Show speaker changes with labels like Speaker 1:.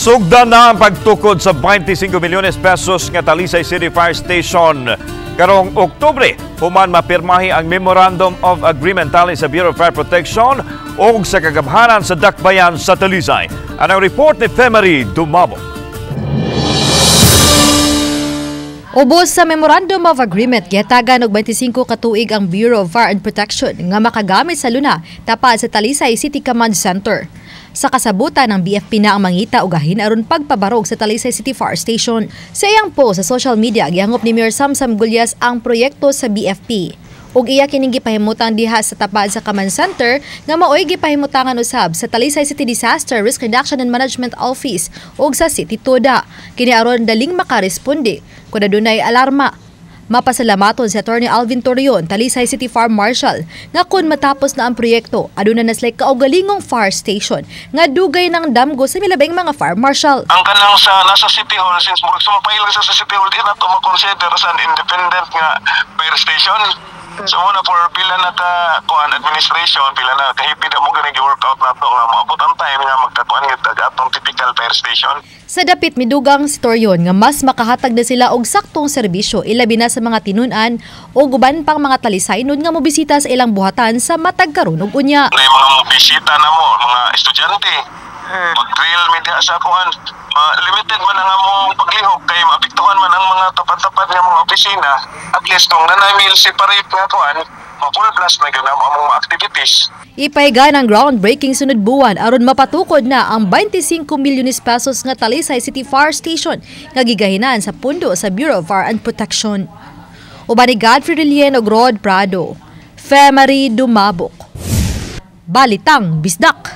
Speaker 1: Sugdan na ang pagtukod sa 25 milyones pesos nga Talisay City Fire Station. Karong Oktubre, human mapirmahi ang Memorandum of Agreement tali sa Bureau of Fire Protection o sa kagabhanan sa Dakbayan sa Talisay. Ang report ni Femery Dumabo.
Speaker 2: Ubos sa Memorandum of Agreement, gihatagan og 25 katuig ang Bureau of Fire and Protection nga makagamit sa luna tapad sa Talisay City Command Center. Sa kasabutan ng BFP na ang mangita og gahin aron pagpabarog sa Talisay City Fire Station. Sa iyang post sa social media, gihangop ni Mayor Samsam Gulyas ang proyekto sa BFP. Ug iya kining gipahimutan diha sa tapad sa Command Center nga maoy gipahimutangan usab sa Talisay City Disaster Risk Reduction and Management Office ug sa City Toda. Kini aron daling makaresponde kun adunay alarma. Mapasalamaton si Attorney Alvin Torreon, Talisay City Fire Marshal, nga kun matapos na ang proyekto, aduna na sila kaugalingong fire station nga dugay ng damgo sa milabing mga fire marshal.
Speaker 3: Ang kanang nasa City Hall, since sumapail lang sa City Hall, di na ito makonsider as an independent nga fire station. So muna for pila na ka administration, pila na kahipid mo ganang i-workout na ito nga maabot ang time nga magkakuan nga atong typical fire station.
Speaker 2: Sa dapit midugang si Torreon nga mas makahatag na sila og saktong serbisyo ilabi na sa mga tinunan o guban pang mga talisaynon nga mobisita sa ilang buhatan sa matag karon ug unya.
Speaker 3: May mga mobisita na mo, mga estudyante. Mag-drill media sa kuan. Limited man ang among paglihok kay maapektuhan man ang mga tapat-tapat nga mga opisina. At least kung nanay separate nga kuan, ma-full blast na gyud ang among activities.
Speaker 2: Ipahiga ng groundbreaking sunod buwan aron mapatukod na ang 25 milyones pesos nga Talisay City Fire Station nga gigahinan sa pundo sa Bureau of Fire and Protection. Uban ni Godfrey Relien ug Rod Prado, Femery Dumabok. Balitang Bisdak.